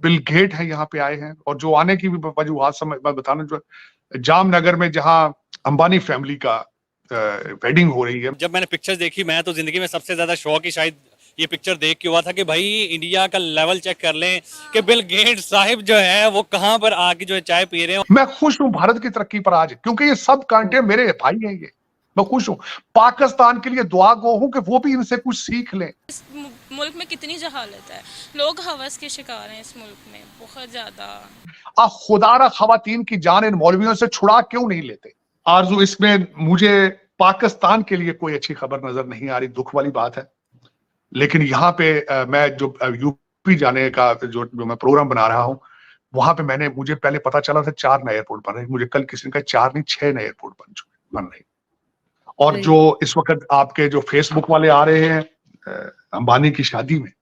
Bill gate है यहाँ पे आए हैं, और जो आने की भी वजूहात समझ मैं बताना जो जामनगर में जहाँ अंबानी फैमिली का वेडिंग हो रही है। जब मैंने पिक्चर्स देखी, मैं तो जिंदगी में सबसे ज्यादा शौक ही शायद ये पिक्चर देख के हुआ था कि भाई इंडिया का लेवल चेक कर लें कि बिल गेट्स साहिब जो है वो कहां पर आके जो है चाय पी रहे हैं। मैं खुश हूं भारत की तरक्की पर आज, क्योंकि ये सब कांटे मेरे भाई हैं। ये मैं खुश हूं, पाकिस्तान के लिए दुआ गो हूं कि वो भी इनसे कुछ सीख लें। इस मुल्क में कितनी जहालत है, लोग हवस के शिकार हैं इस मुल्क में बहुत ज्यादा। खुदारा खवातीन की जान इन मौलवियों से छुड़ा क्यों नहीं लेते? आरजू, इसमें मुझे पाकिस्तान के लिए कोई अच्छी खबर नजर नहीं आ रही, दुख वाली बात है। लेकिन यहाँ पे मैं जो यूपी जाने का जो मैं प्रोग्राम बना रहा हूँ, वहां पे मुझे पहले पता चला था 4 नए एयरपोर्ट बन रहे हैं। मुझे कल किसी ने कहा 4 नहीं 6 नए एयरपोर्ट बन रहे हैं। और जो इस वक्त आपके जो फेसबुक वाले आ रहे हैं अंबानी की शादी में,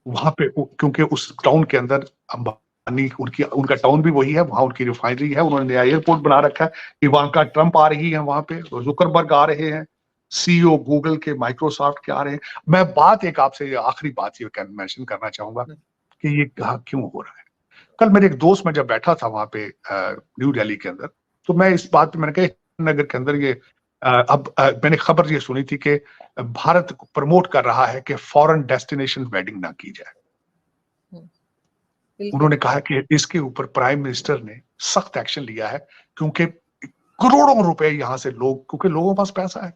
वहां पे क्योंकि उस टाउन के अंदर अंबानी उनका टाउन भी वही है, वहां उनकी रिफाइनरी है, उन्होंने नया एयरपोर्ट बना रखा है। इवांका ट्रंप आ रही है वहां पे, जुकरबर्ग आ रहे हैं, सीईओ गूगल के, माइक्रोसॉफ्ट के आ रहे हैं। मैं बात एक आपसे आखिरी बात ये मेंशन करना चाहूंगा कि ये कहा क्यों हो रहा है। कल मेरे एक दोस्त में जब बैठा था वहां पे न्यू दिल्ली के अंदर, तो मैं इस बात पे मैंने कहा नगर के अंदर ये मैंने खबर ये सुनी थी कि भारत प्रमोट कर रहा है कि फॉरेन डेस्टिनेशन वेडिंग ना की जाए। उन्होंने कहा कि इसके ऊपर प्राइम मिनिस्टर ने सख्त एक्शन लिया है, क्योंकि करोड़ों रुपए यहां से क्योंकि लोगों के पास पैसा है,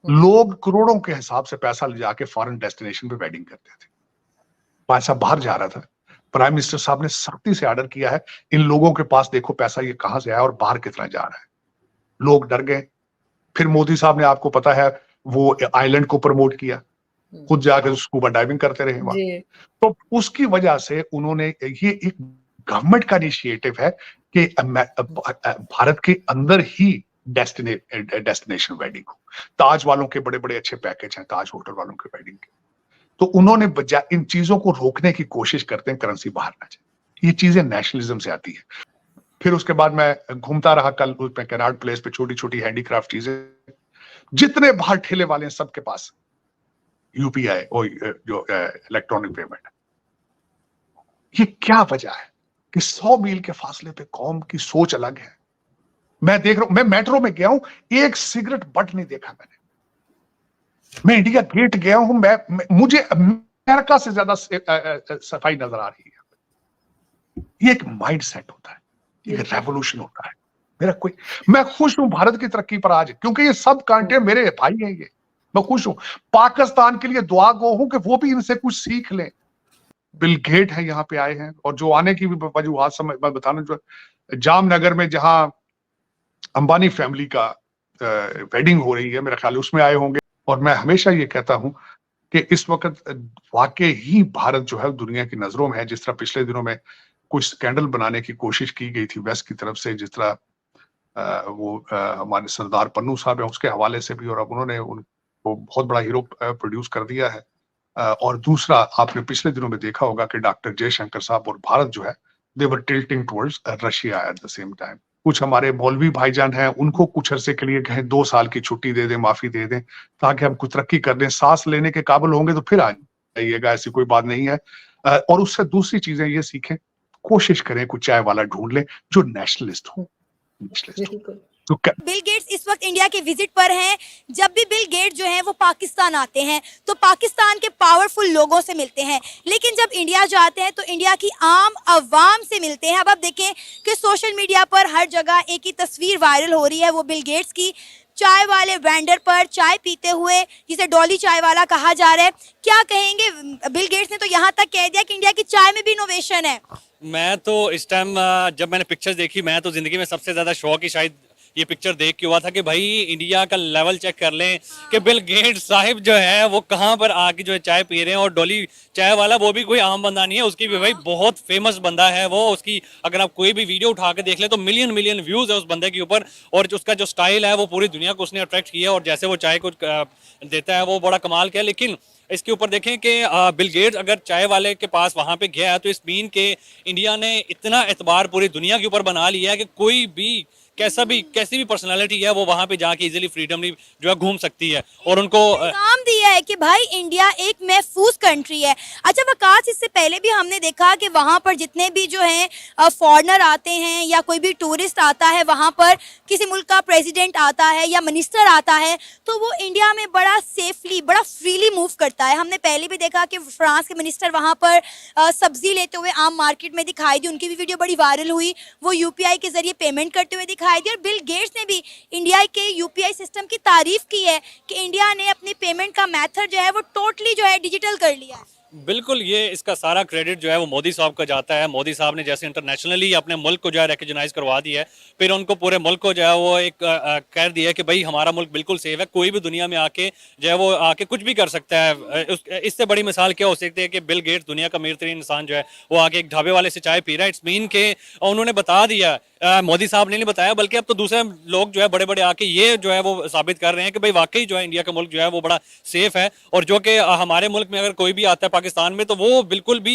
लोग करोड़ों के हिसाब से पैसा ले जाके फॉरेन डेस्टिनेशन पे वेडिंग करते थे, पैसा बाहर जा रहा था। प्राइम मिनिस्टर साहब ने सख्ती से ऑर्डर किया है, इन लोगों के पास देखो पैसा ये कहां से आया और बाहर कितना जा रहा है। लोग डर गए। फिर मोदी साहब ने, आपको पता है, वो आइलैंड को प्रमोट किया, खुद जाकर स्कूबा डाइविंग करते रहे वहां। तो उसकी वजह से उन्होंने, ये एक गवर्नमेंट का इनिशिएटिव है कि भारत के अंदर ही डेस्टिनेशन वेडिंग हो। ताज वालों के बड़े बड़े अच्छे पैकेज हैं, ताज होटल वालों के वेडिंग के। तो उन्होंने इन चीजों को रोकने की कोशिश करते हैं, करेंसी बाहर ना जाए। ये चीजें नेशनलिज्म से आती है। फिर उसके बाद मैं घूमता रहा कल उसमें कैनाड प्लेस पे, छोटी छोटी हैंडीक्राफ्ट चीजें, जितने बाहर ठेले वाले हैं सबके पास यूपीआई और जो इलेक्ट्रॉनिक पेमेंट। ये क्या वजह है कि 100 मील के फासले पे कौम की सोच अलग है। मैं देख रहा हूं, मैं मेट्रो में गया हूं, एक सिगरेट बट नहीं देखा मैंने। मैं इंडिया गेट गया हूं, मुझे अमेरिका से ज्यादा सफाई नजर आ रही है। ये एक माइंड सेट होता है, एक रेवोल्यूशन होता है। मैं खुश हूं भारत की तरक्की पर आज, क्योंकि ये सब कांटे मेरे भाई हैं। ये मैं खुश हूं, पाकिस्तान के लिए दुआ गो हूं कि वो भी इनसे कुछ सीख लें। बिल गेट है यहाँ पे आए हैं, और जो आने की भी वजूहात समझ मैं बताना जो जामनगर में जहाँ अंबानी फैमिली का वेडिंग हो रही है, मेरा ख्याल उसमें आए होंगे। और मैं हमेशा ये कहता हूं कि इस वक्त वाकई ही भारत जो है दुनिया की नजरों में है। जिस तरह पिछले दिनों में कुछ स्कैंडल बनाने की कोशिश की गई थी वेस्ट की तरफ से, जिस तरह हमारे सरदार पन्नू साहब है उसके हवाले से भी, और अब उन्होंने उनको बहुत बड़ा हीरो प्रोड्यूस कर दिया है। और दूसरा, आपने पिछले दिनों में देखा होगा कि डॉक्टर जयशंकर साहब और भारत जो है, they were tilting towards Russia at the same time. कुछ हमारे मौलवी भाईजान हैं, उनको कुछ अरसे के लिए कहें 2 साल की छुट्टी दे दें, माफी दे दें, ताकि हम कुछ तरक्की कर दें। सांस लेने के काबिल होंगे तो फिर आ जाइएगा, ऐसी कोई बात नहीं है। और उससे दूसरी चीजें ये सीखें, कोशिश करें कुछ चाय वाला ढूंढ लें जो नेशनलिस्ट हो। बिल गेट्स इस वक्त इंडिया के विजिट पर हैं। जब भी बिल गेट्स जो हैं वो पाकिस्तान आते हैं तो पाकिस्तान के पावरफुल लोगों से मिलते हैं, लेकिन जब इंडिया जाते हैं तो इंडिया की आम आवाम से मिलते हैं। अब आप देखें कि सोशल मीडिया पर हर जगह एक ही तस्वीर वायरल हो रही है, वो बिल गेट्स की, चाय वाले वेंडर पर चाय पीते हुए, जिसे डॉली चाय वाला कहा जा रहा है। क्या कहेंगे? बिल गेट्स ने तो यहाँ तक कह दिया कि इंडिया की चाय में भी इनोवेशन है। मैं तो इस टाइम जब मैंने पिक्चर्स देखी, मैं तो जिंदगी में सबसे ज्यादा शौक ही शायद ये पिक्चर देख के हुआ था कि भाई इंडिया का लेवल चेक कर लें कि बिल गेट्स साहिब जो है वो कहां पर आके जो है चाय पी रहे हैं। और डॉली चाय वाला वो भी कोई आम बंदा नहीं है, उसकी भी भाई बहुत फेमस बंदा है वो। उसकी अगर आप कोई भी वीडियो उठा के देख ले तो मिलियन मिलियन व्यूज है उस बंदे के ऊपर, और उसका जो स्टाइल है वो पूरी दुनिया को उसने अट्रैक्ट किया, और जैसे वो चाय को देता है वो बड़ा कमाल किया। लेकिन इसके ऊपर देखें कि बिल गेट्स अगर चाय वाले के पास वहां पे गया है तो इस मीन के इंडिया ने इतना एतबार पूरी दुनिया के ऊपर बना लिया है कि कोई भी कैसी भी पर्सनालिटी है वो वहां पे जाके इजीली फ्रीडमली जो है घूम सकती है और उनको नाम दिया है कि भाई इंडिया एक महफूज कंट्री है। अच्छा वकास, इससे पहले भी हमने देखा कि वहाँ पर जितने भी जो हैं फॉरेनर आते हैं या कोई भी टूरिस्ट आता है, वहाँ पर किसी मुल्क का प्रेसिडेंट आता है या मिनिस्टर आता है, तो वो इंडिया में बड़ा सेफली, बड़ा फ्रीली मूव करता है। हमने पहले भी देखा कि फ्रांस के मिनिस्टर वहाँ पर सब्जी लेते हुए आम मार्केट में दिखाई दी, उनकी भी वीडियो बड़ी वायरल हुई, वो यूपीआई के जरिए पेमेंट करते हुए दिखाई दी। और बिल गेट्स ने भी इंडिया के यूपीआई सिस्टम की तारीफ की है कि इंडिया ने अपनी पेमेंट का मेथड जो है वो टोटली जो है डिजिटल कर लिया है। बिल्कुल, ये इसका सारा क्रेडिट जो है वो मोदी साहब का जाता है। मोदी साहब ने जैसे इंटरनेशनली अपने मुल्क को जो है रिकॉग्नाइज करवा दिया है, फिर उनको पूरे मुल्क को जो है वो एक कह दिया है कि भाई हमारा मुल्क बिल्कुल सेफ है, कोई भी दुनिया में आके जो है वो आके कुछ भी कर सकता है। इससे बड़ी मिसाल क्या हो सकती है कि बिल गेट्स दुनिया का अमीर तरीन इंसान जो है वो आके एक ढाबे वाले से चाय पी रहा है। इट्स मीन के उन्होंने बता दिया, मोदी साहब ने नहीं बताया बल्कि अब तो दूसरे लोग जो है बड़े बड़े आके ये जो है वो साबित कर रहे हैं कि भाई वाकई जो है इंडिया का मुल्क जो है वो बड़ा सेफ है। और जो कि हमारे मुल्क में अगर कोई भी आता है पाकिस्तान में तो वो बिल्कुल भी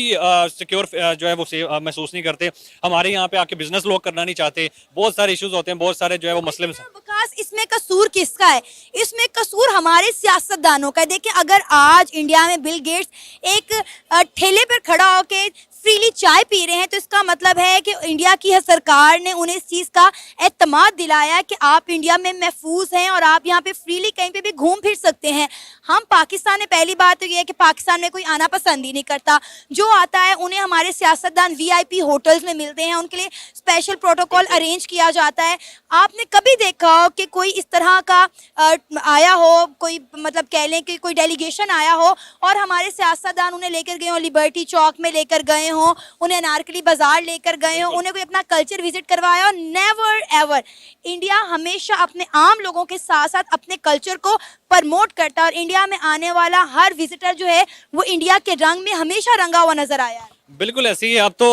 सिक्योर जो है वो महसूस नहीं करते। हमारे यहाँ पे आके बिजनेस लोग करना नहीं चाहते, बहुत सारे इश्यूज होते हैं, बहुत सारे जो है वो मसले विकास, इसमें कसूर किसका है? इसमें कसूर हमारे सियासतदानों का है। देखिए, अगर आज इंडिया में बिल गेट्स एक ठेले पर खड़ा होके फ्रीली चाय पी रहे हैं तो इसका मतलब है कि इंडिया की सरकार ने उन्हें इस चीज़ का एतमाद दिलाया कि आप इंडिया में महफूज हैं और आप यहाँ पे फ्रीली कहीं पे भी घूम फिर सकते हैं। हम पाकिस्तान में, पहली बात तो ये है कि पाकिस्तान में कोई आना पसंद ही नहीं करता। जो आता है उन्हें हमारे सियासतदान वीआईपी होटल्स में मिलते हैं, उनके लिए स्पेशल प्रोटोकॉल अरेंज किया जाता है। आपने कभी देखा हो कि कोई इस तरह का आया हो, कोई मतलब कह लें कि कोई डेलीगेशन आया हो और हमारे सियासतदान उन्हें लेकर गए हो, लिबर्टी चौक में लेकर गए हो, उन्हें अनारकली बाजार लेकर गए हो, उन्हें कोई अपना कल्चर विजिट करवाया हो? Never ever. इंडिया हमेशा अपने आम लोगों के साथ साथ अपने कल्चर को प्रमोट करता है और इंडिया में आने वाला हर विजिटर जो है वो इंडिया के रंग में हमेशा रंगा हुआ नजर आया है। बिल्कुल ऐसी ही। अब तो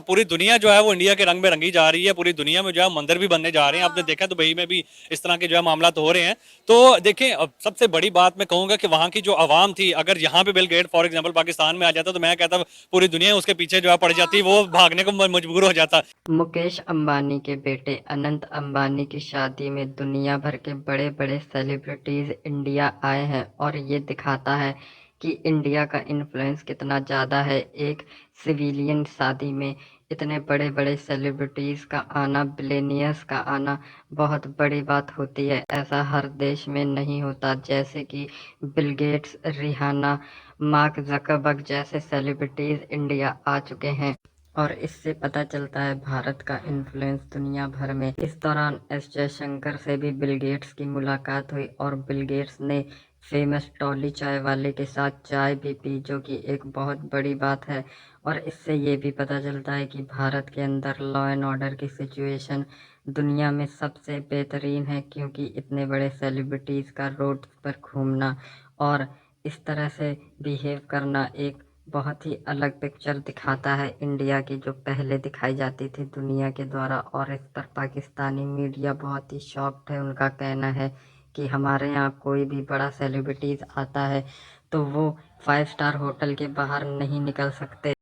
पूरी दुनिया जो है वो इंडिया के रंग में रंगी जा रही है। पूरी दुनिया में जो है मंदिर भी बनने जा रहे हैं। आपने देखा दुबई में भी इस तरह के जो है मामला तो हो रहे हैं। तो देखें, अब सबसे बड़ी बात मैं कहूंगा कि वहाँ की जो आवाम थी, अगर यहाँ पे bill get for example Pakistan में आ जाता तो मैं कहता पूरी दुनिया उसके पीछे जो है पड़ जाती, वो भागने को मजबूर हो जाता। मुकेश अंबानी के बेटे अनंत अंबानी की शादी में दुनिया भर के बड़े बड़े सेलिब्रिटीज इंडिया आए हैं और ये दिखाता है कि इंडिया का इन्फ्लुएंस कितना ज़्यादा है। एक सिविलियन शादी में इतने बड़े बड़े सेलिब्रिटीज़ का आना, बिलियनियर्स का आना बहुत बड़ी बात होती है। ऐसा हर देश में नहीं होता। जैसे कि Bill Gates, Rihanna, Mark Zuckerberg जैसे सेलिब्रिटीज़ इंडिया आ चुके हैं और इससे पता चलता है भारत का इन्फ्लुएंस दुनिया भर में। इस दौरान एस जयशंकर से भी बिल गेट्स की मुलाकात हुई और बिल गेट्स ने फेमस टॉली चाय वाले के साथ चाय भी पी, जो कि एक बहुत बड़ी बात है। और इससे ये भी पता चलता है कि भारत के अंदर लॉ एंड ऑर्डर की सिचुएशन दुनिया में सबसे बेहतरीन है, क्योंकि इतने बड़े सेलिब्रिटीज़ का रोड पर घूमना और इस तरह से बिहेव करना एक बहुत ही अलग पिक्चर दिखाता है इंडिया की, जो पहले दिखाई जाती थी दुनिया के द्वारा। और इस पर पाकिस्तानी मीडिया बहुत ही शॉक्ड है। उनका कहना है कि हमारे यहाँ कोई भी बड़ा सेलिब्रिटीज़ आता है तो वो 5 स्टार होटल के बाहर नहीं निकल सकते।